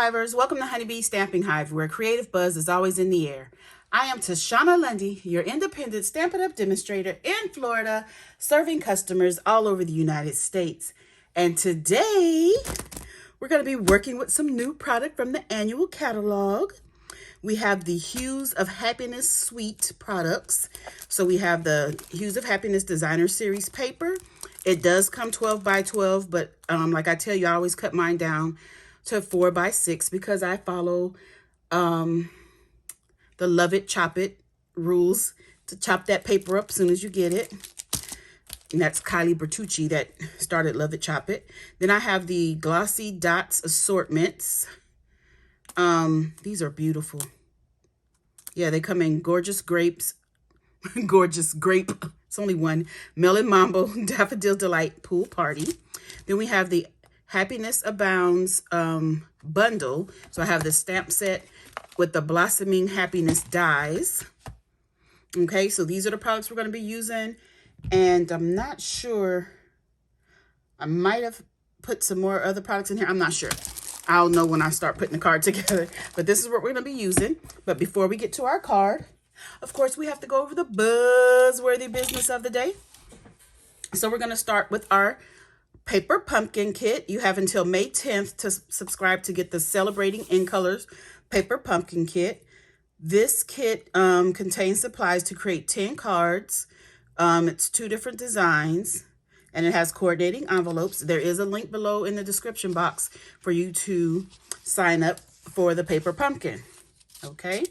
Hivers, welcome to Honeybee Stamping Hive, where creative buzz is always in the air. I am Tashana Lundy, your independent Stampin' Up demonstrator in Florida, serving customers all over the United States. And today, we're going to be working with some new product from the annual catalog. We have the Hues of Happiness Suite products. So we have the Hues of Happiness Designer Series paper. It does come 12 by 12, but like I tell you, I always cut mine down to 4 by 6 because I follow the love it, chop it rules to chop that paper up as soon as you get it. And that's Kylie Bertucci that started Love It, Chop It. Then I have the Glossy Dots Assortments. These are beautiful. Yeah, they come in gorgeous grapes, gorgeous grape. It's only one. Melon Mambo, Daffodil Delight, Pool Party. Then we have the Happiness Abounds bundle. So I have the stamp set with the Blossoming Happiness dies. Okay, so these are the products we're going to be using. And I'm not sure. I might have put some more other products in here. I'm not sure. I'll know when I start putting the card together. But this is what we're going to be using. But before we get to our card, of course, we have to go over the buzzworthy business of the day. So we're going to start with our paper pumpkin kit. You have until May 10th to subscribe to get the Celebrating in Colors paper pumpkin kit. This kit contains supplies to create 10 cards. It's 2 different designs, and it has coordinating envelopes. There is a link below in the description box for you to sign up for the paper pumpkin. Okay.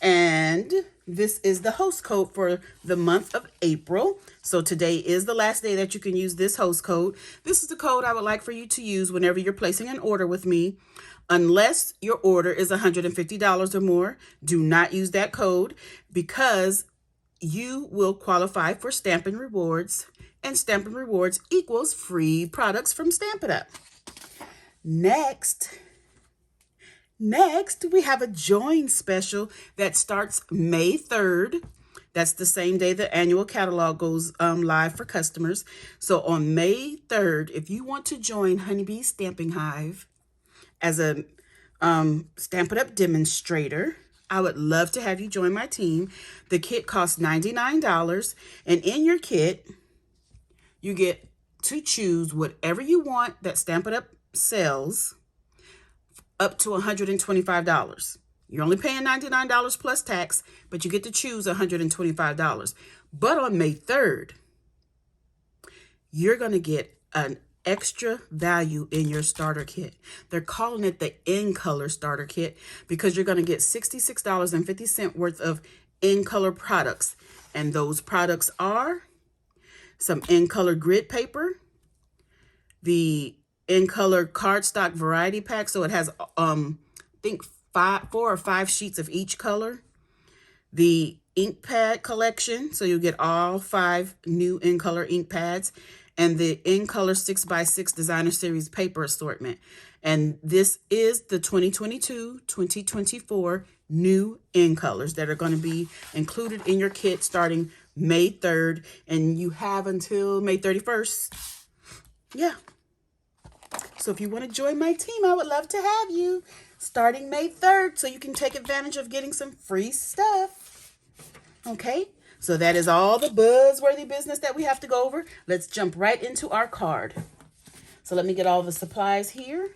And this is the host code for the month of April. So today is the last day that you can use this host code. This is the code I would like for you to use whenever you're placing an order with me. Unless your order is $150 or more, do not use that code because you will qualify for Stampin' Rewards, and Stampin' Rewards equals free products from Stampin' Up. Next, we have a join special that starts May 3rd. That's the same day the annual catalog goes live for customers. So on May 3rd, if you want to join Honeybee Stamping Hive as a Stampin' Up demonstrator, I would love to have you join my team. The kit costs $99, and in your kit, you get to choose whatever you want that Stampin' Up sells up to $125. You're only paying $99 plus tax, but you get to choose $125. But on May 3rd, you're going to get an extra value in your starter kit. They're calling it the In Color starter kit because you're going to get $66.50 worth of In Color products. And those products are some In Color grid paper, the In Color cardstock variety pack. So it has, I think 4 or 5 sheets of each color. The ink pad collection. So you'll get all 5 new In Color ink pads. And the In Color 6x6 Designer Series paper assortment. And this is the 2022-2024 new In Colors that are going to be included in your kit starting May 3rd. And you have until May 31st. Yeah. So if you want to join my team, I would love to have you starting May 3rd so you can take advantage of getting some free stuff. Okay. So that is all the buzzworthy business that we have to go over. Let's jump right into our card. So let me get all the supplies here.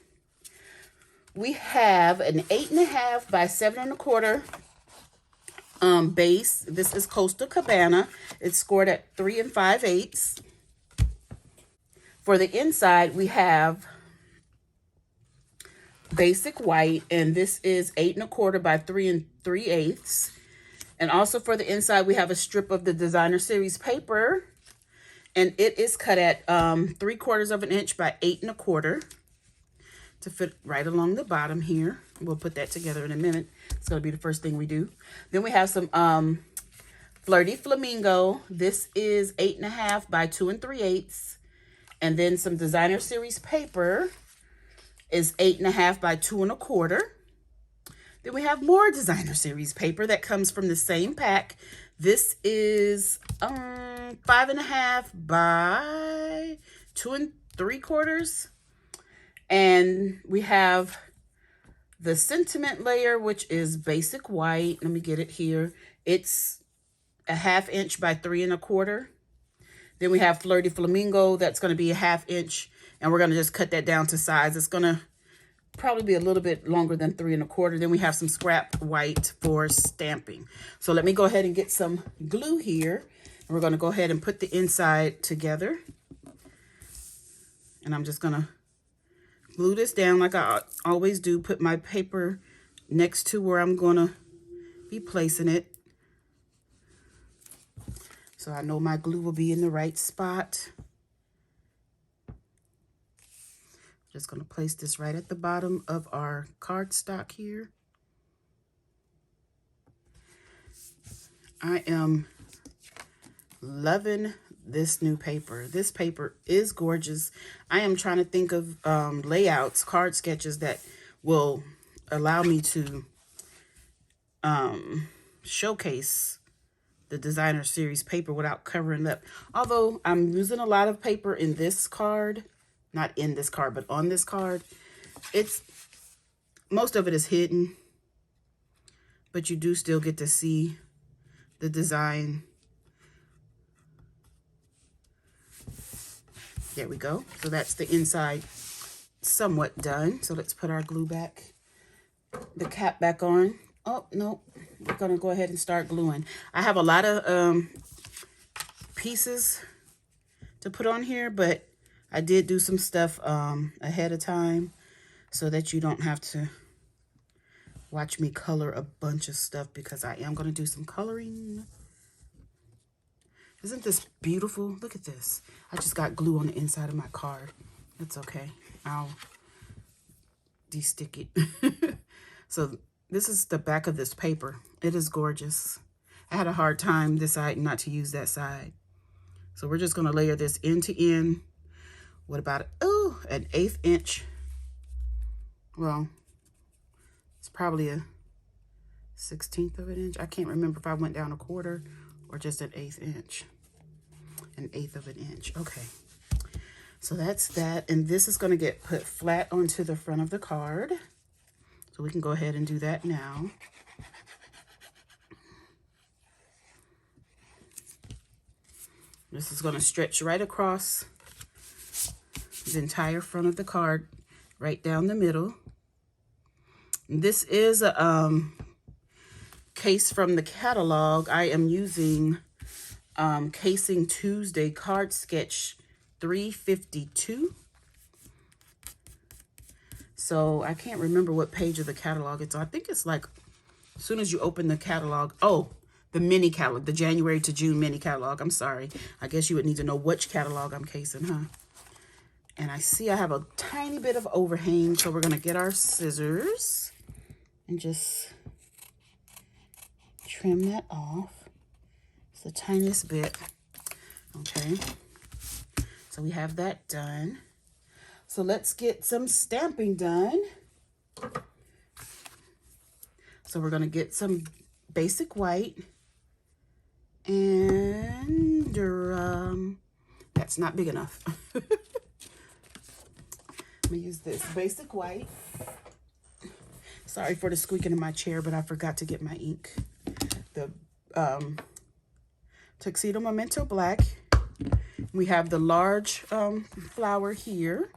We have an 8.5 by 7 1/4 base. This is Coastal Cabana. It's scored at 3 5/8. For the inside, we have basic white, and this is 8 1/4 by 3 3/8. And also for the inside, we have a strip of the Designer Series paper. And it is cut at 3/4 of an inch by 8 1/4 to fit right along the bottom here. We'll put that together in a minute. It's going to be the first thing we do. Then we have some Flirty Flamingo. This is 8.5 by 2 3/8. And then some Designer Series paper is 8.5 by 2 1/4. Then we have more Designer Series paper that comes from the same pack. This is 5.5 by 2 3/4. And we have the sentiment layer, which is basic white. Let me get it here. It's a 1/2 inch by 3 1/4. Then we have Flirty Flamingo. That's going to be a 1/2 inch. And we're going to just cut that down to size. It's going to probably be a little bit longer than 3 1/4. Then we have some scrap white for stamping. So let me go ahead and get some glue here. And we're going to go ahead and put the inside together. And I'm just going to glue this down like I always do. Put my paper next to where I'm going to be placing it. So I know my glue will be in the right spot. Just going to place this right at the bottom of our cardstock here. I am loving this new paper. This paper is gorgeous. I am trying to think of layouts, card sketches that will allow me to showcase the designer series paper without covering up. Although I'm using a lot of paper in this card, not in this card, but on this card. Most of it is hidden, but you do still get to see the design. There we go. So that's the inside somewhat done. So let's put our glue back, the cap back on. Oh, no, we're gonna go ahead and start gluing. I have a lot of pieces to put on here, but I did do some stuff ahead of time so that you don't have to watch me color a bunch of stuff, because I am going to do some coloring. Isn't this beautiful? Look at this. I just got glue on the inside of my card. That's okay. I'll de-stick it. So this is the back of this paper. It is gorgeous. I had a hard time deciding not to use that side. So we're just going to layer this end to end. What about an 1/8 inch? Well, it's probably a 1/16 of an inch. I can't remember if I went down 1/4 or just an 1/8 inch. An 1/8 of an inch. Okay. So that's that. And this is going to get put flat onto the front of the card. So we can go ahead and do that now. This is going to stretch right across the entire front of the card, right down the middle. This is a case from the catalog. I am using Casing Tuesday Card Sketch 352. So I can't remember what page of the catalog it's on. I think it's like as soon as you open the catalog. Oh, the mini catalog, the January to June mini catalog. I'm sorry. I guess you would need to know which catalog I'm casing, huh? And I see I have a tiny bit of overhang, so we're going to get our scissors and just trim that off. It's the tiniest bit. Okay. So we have that done. So let's get some stamping done. So we're going to get some basic white. And that's not big enough. I'm going to use this basic white. Sorry for the squeaking in my chair, but I forgot to get my ink. The Tuxedo Memento Black. We have the large flower here.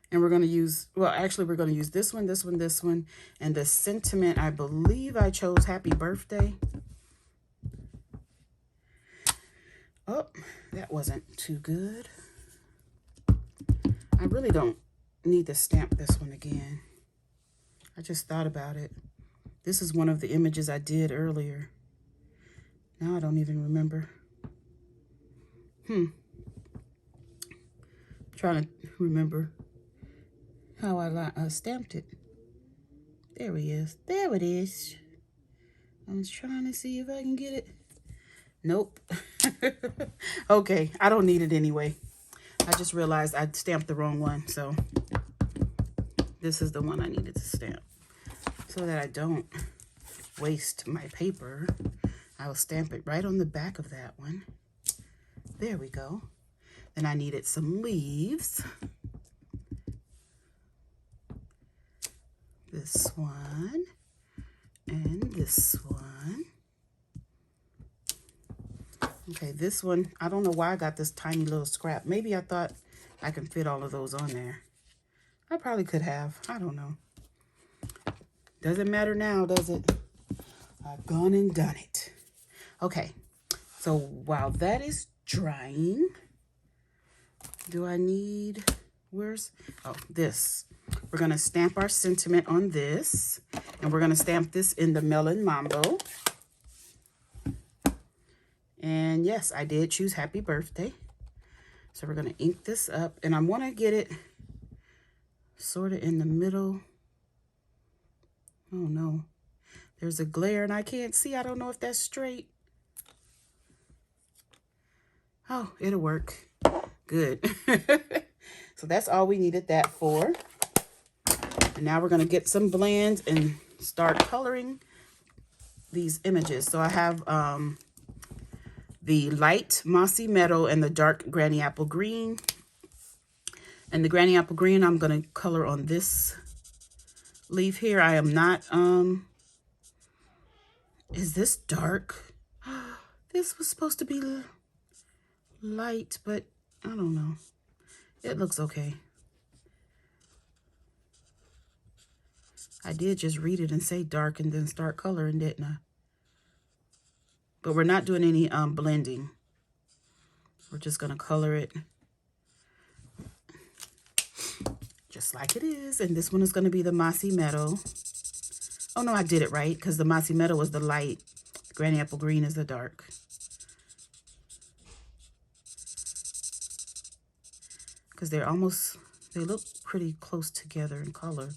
And we're going to use, well, actually, we're going to use this one, this one, this one. And the sentiment, I believe I chose Happy Birthday. Oh, that wasn't too good. I really don't need to stamp this one again. I just thought about it. This is one of the images I did earlier. Now I don't even remember. I'm trying to remember how I stamped it. There he is. There it is. I was trying to see if I can get it. Nope. Okay, I don't need it anyway. I just realized I stamped the wrong one, so this is the one I needed to stamp. So that I don't waste my paper, I will stamp it right on the back of that one. There we go. Then I needed some leaves. this one, and this one. Okay, this one, I don't know why I got this tiny little scrap. Maybe I thought I can fit all of those on there. I probably could have. I don't know. Doesn't matter now, does it? I've gone and done it. Okay, so while that is drying, do I need, where's, oh, this. We're going to stamp our sentiment on this, and we're going to stamp this in the Melon Mambo. And yes, I did choose Happy Birthday. So we're going to ink this up, and I want to get it sort of in the middle. Oh no, there's a glare and I can't see. I don't know if that's straight. Oh, it'll work. Good. So that's all we needed that for. And now we're going to get some blends and start coloring these images. So I have the light mossy meadow and the dark granny apple green. And the granny apple green I'm going to color on this leaf here. I am not, is this dark? This was supposed to be light, but I don't know. It looks okay. I did just read it and say dark and then start coloring, didn't I? But we're not doing any blending. We're just going to color it just like it is. And this one is going to be the Mossy Meadow. Oh no, I did it right, because the Mossy Meadow was the light. Granny Apple Green is the dark. Because they're almost, they look pretty close together in color.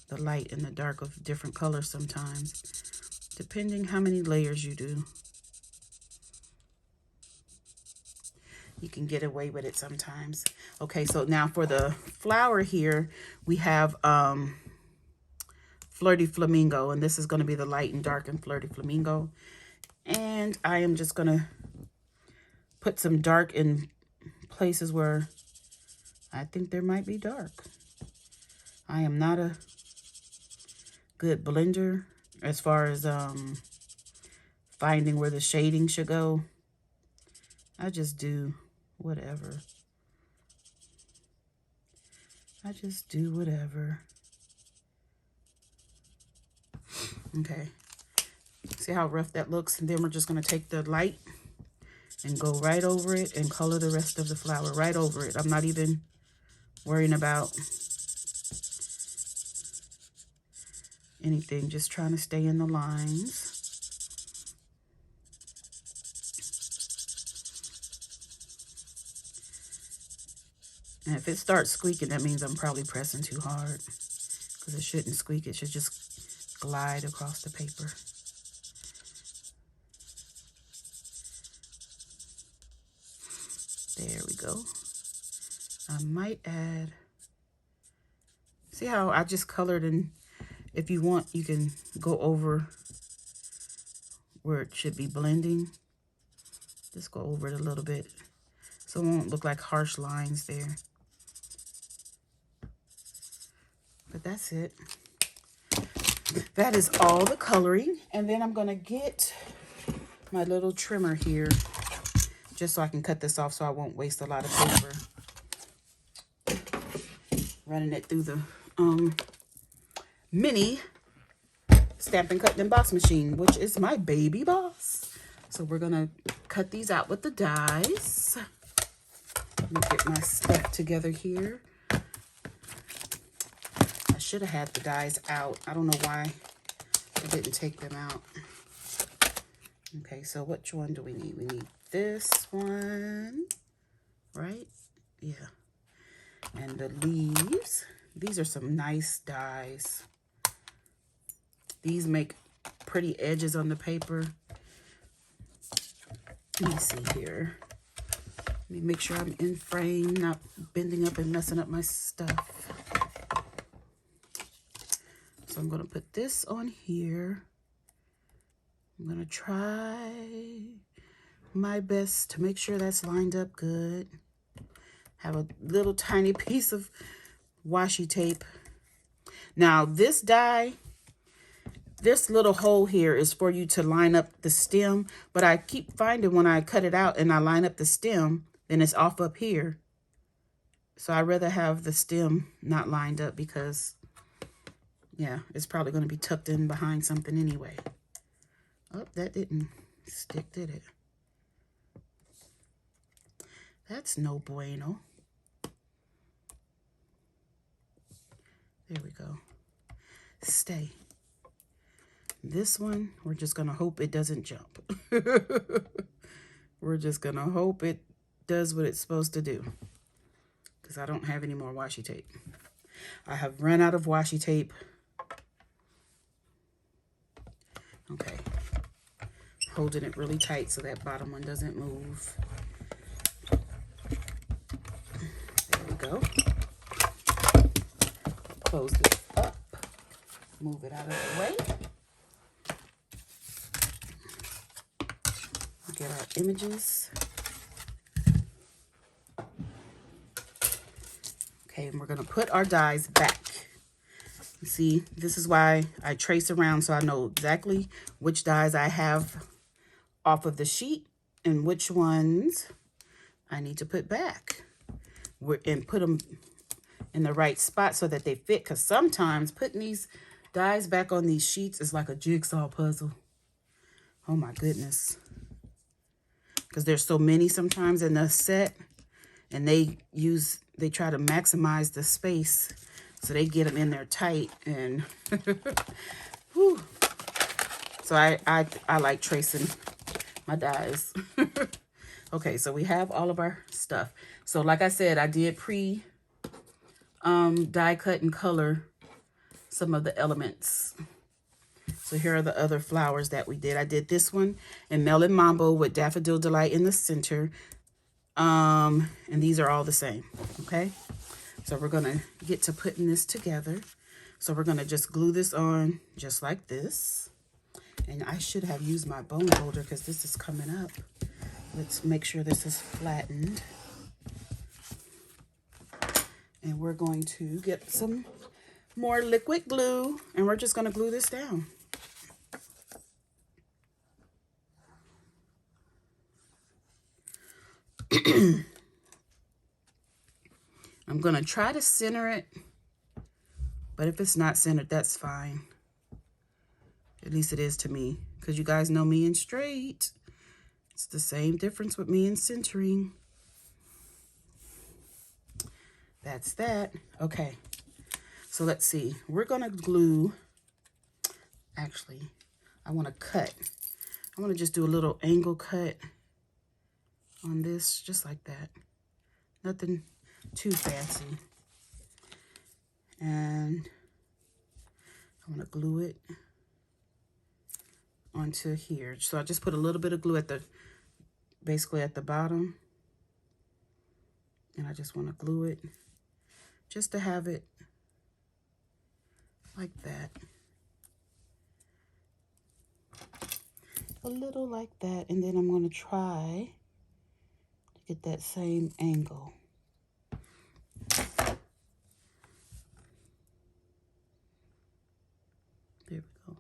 The light and the dark of different colors sometimes, depending how many layers you do. You can get away with it sometimes. Okay, so now for the flower here, we have Flirty Flamingo, and this is going to be the light and dark and Flirty Flamingo. And I am just going to put some dark in places where I think there might be dark. I am not a good blender as far as finding where the shading should go. I just do whatever. I just do whatever. Okay. See how rough that looks? And then we're just going to take the light and go right over it and color the rest of the flower right over it. I'm not even worrying about anything, just trying to stay in the lines. And if it starts squeaking, that means I'm probably pressing too hard, because it shouldn't squeak. It should just glide across the paper. There we go. I might add, see how I just colored, and if you want, you can go over where it should be blending. Just go over it a little bit so it won't look like harsh lines there. But that's it. That is all the coloring. And then I'm going to get my little trimmer here just so I can cut this off so I won't waste a lot of paper. Running it through the mini Stampin' Cut and Box machine, which is my baby boss. So we're going to cut these out with the dies. Let me get my stuff together here. I should have had the dies out. I don't know why I didn't take them out. Okay, so which one do we need? We need this one, right? Yeah. And the leaves. These are some nice dies. These make pretty edges on the paper. Let me see here. Let me make sure I'm in frame, not bending up and messing up my stuff. So I'm going to put this on here. I'm going to try my best to make sure that's lined up good. Have a little tiny piece of washi tape. Now this die, this little hole here is for you to line up the stem, but I keep finding when I cut it out and I line up the stem, then it's off up here. So I'd rather have the stem not lined up because, yeah, it's probably going to be tucked in behind something anyway. Oh, that didn't stick, did it? That's no bueno. There we go. Stay. This one, we're just going to hope it doesn't jump. We're just going to hope it does what it's supposed to do. Because I don't have any more washi tape. I have run out of washi tape. Okay. Holding it really tight so that bottom one doesn't move. There we go. Close this up. Move it out of the way. Get our images. Okay, and we're going to put our dies back. You see, this is why I trace around so I know exactly which dies I have off of the sheet and which ones I need to put back. And put them in the right spot so that they fit, because sometimes putting these dies back on these sheets is like a jigsaw puzzle. Oh my goodness. Because there's so many sometimes in the set, and they try to maximize the space, so they get them in there tight, and whew. So I like tracing my dies. Okay, so we have all of our stuff. So like I said, I did die cut and color some of the elements. So here are the other flowers that we did. I did this one in Melon Mambo with Daffodil Delight in the center. And these are all the same, okay? So we're going to get to putting this together. So we're going to just glue this on just like this. And I should have used my bone holder because this is coming up. Let's make sure this is flattened. And we're going to get some more liquid glue, and we're just going to glue this down. I'm going to try to center it, but if it's not centered, that's fine. At least it is to me, because you guys know me in straight. It's the same difference with me in centering. That's that. Okay, so let's see. We're going to glue. Actually, I want to cut. I want to just do a little angle cut on this, just like that. Nothing too fancy. And I want to glue it onto here. So I just put a little bit of glue at basically at the bottom. And I just want to glue it just to have it like that. A little like that. And then I'm going to try to get that same angle. There we go.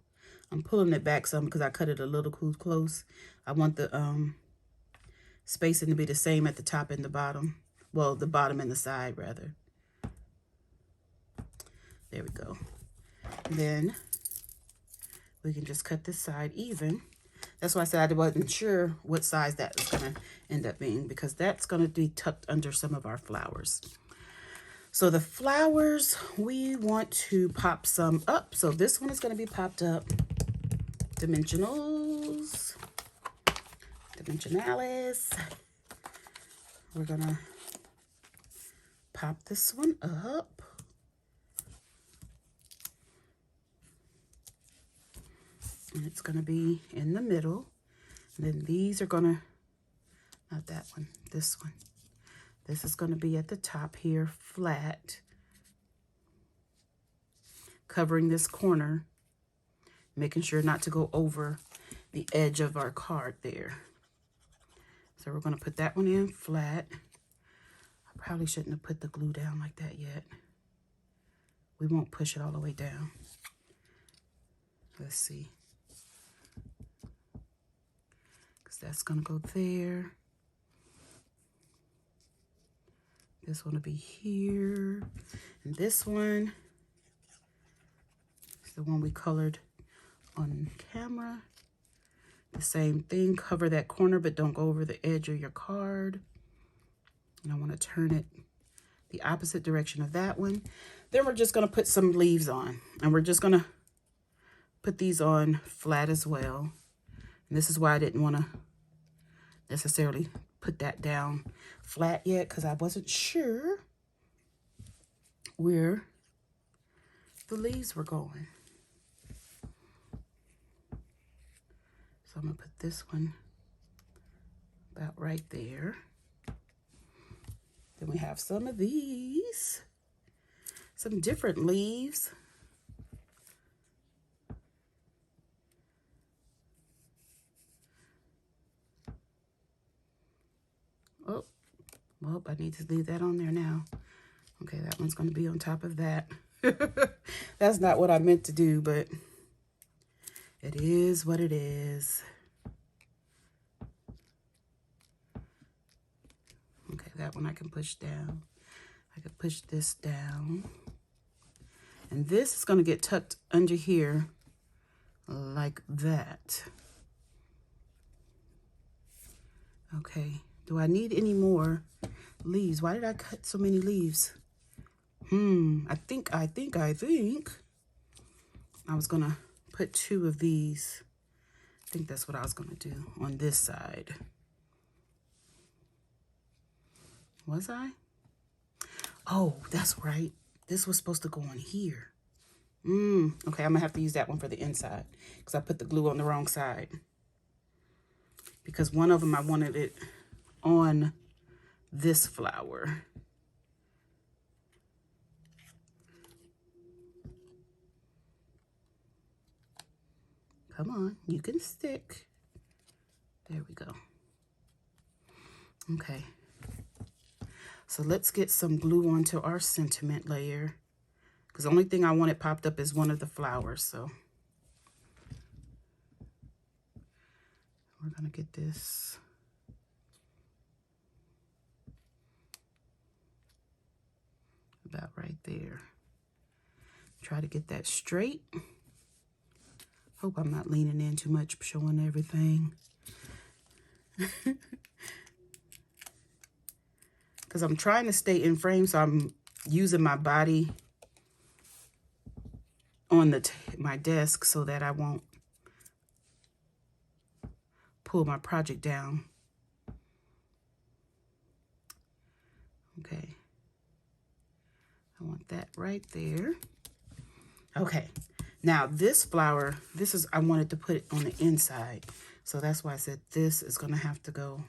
I'm pulling it back some because I cut it a little too close. I want the spacing to be the same at the top and the bottom. Well, the bottom and the side, rather. There we go. And then we can just cut this side even. That's why I said I wasn't sure what size that was going to end up being, because that's going to be tucked under some of our flowers. So the flowers, we want to pop some up. So this one is going to be popped up. Dimensionals. Dimensionalis. We're going to pop this one up. And it's going to be in the middle. And then these are going to, not that one, this one. This is going to be at the top here, flat. Covering this corner. Making sure not to go over the edge of our card there. So we're going to put that one in flat. I probably shouldn't have put the glue down like that yet. we won't push it all the way down. Let's see. Because that's going to go there. This one will be here. And this one is the one we colored on camera. The same thing, cover that corner, but don't go over the edge of your card. And I want to turn it the opposite direction of that one. Then we're just going to put some leaves on. And we're just going to put these on flat as well. And this is why I didn't want to necessarily put that down flat yet, because I wasn't sure where the leaves were going. So I'm going to put this one about right there. Then we have some of these, some different leaves. Oh, well, I need to leave that on there now. Okay, that one's going to be on top of that. That's not what I meant to do, but it is what it is. Okay, that one I can push down. I can push this down. And this is going to get tucked under here like that. Okay, do I need any more leaves? Why did I cut so many leaves? I think I was going to put 2 of these. I think that's what I was going to do on this side. Was I? Oh, that's right. This was supposed to go on here. Okay, I'm going to have to use that one for the inside because I put the glue on the wrong side. Because one of them I wanted it on this flower. Come on, you can stick. There we go. Okay. So let's get some glue onto our sentiment layer. Because the only thing I wanted popped up is one of the flowers. So we're going to get this. About right there. Try to get that straight. Hope I'm not leaning in too much, showing everything. Because I'm trying to stay in frame, so I'm using my body on my desk so that I won't pull my project down. Okay. I want that right there. Okay. Now this flower, I wanted to put it on the inside. So that's why I said this is going to have to go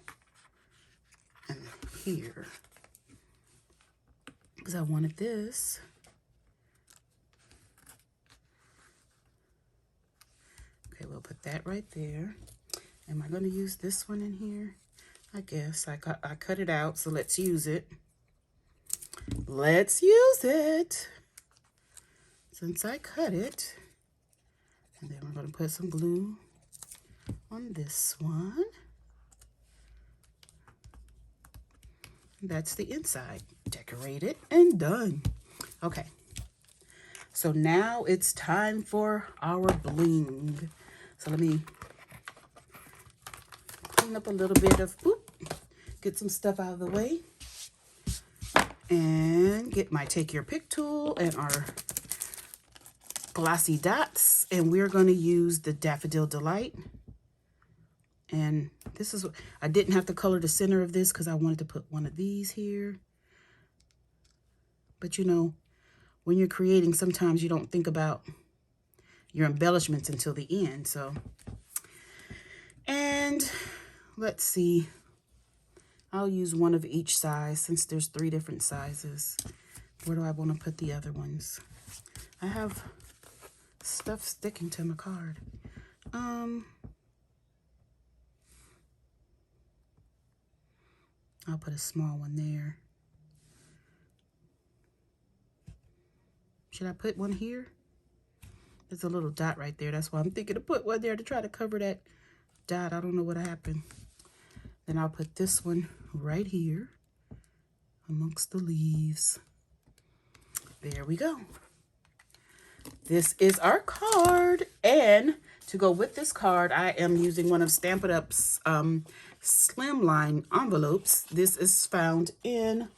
in here. Because I wanted this. Okay, we'll put that right there. Am I going to use this one in here? I guess. I cut it out, so let's use it. Let's use it. Since I cut it. And then we're going to put some glue on this one. That's the inside. Decorated and done. Okay. So now it's time for our bling. So let me clean up a little bit of, get some stuff out of the way. And get my Take Your Pick tool and our glossy dots. And we're going to use the Daffodil Delight. And this is, I didn't have to color the center of this because I wanted to put one of these here. But you know, when you're creating, sometimes you don't think about your embellishments until the end. So, and let's see. I'll use one of each size since there's 3 different sizes. Where do I want to put the other ones? I have stuff sticking to my card. I'll put a small one there. Should I put one here? There's a little dot right there. That's why I'm thinking to put one there to try to cover that dot. I don't know what happened. Then I'll put this one right here amongst the leaves. There we go. This is our card. And to go with this card, I am using one of Stampin' Up's Slimline envelopes. This is found in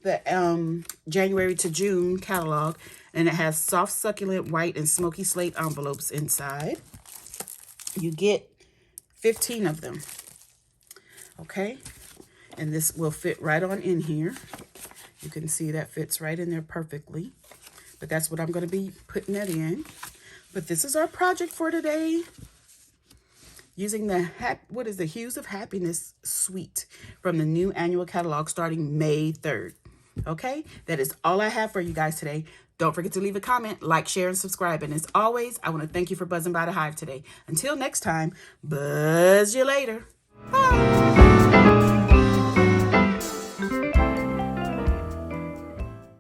the January to June catalog, and it has soft, succulent, white, and smoky slate envelopes inside. You get 15 of them, okay? And this will fit right on in here. You can see that fits right in there perfectly, but that's what I'm going to be putting that in. But this is our project for today, using the Hues of Happiness Suite from the new annual catalog starting May 3rd. Okay, that is all I have for you guys today. Don't forget to leave a comment, like, share, and subscribe. And as always, I want to thank you for buzzing by the Hive today. Until next time, buzz you later. Bye.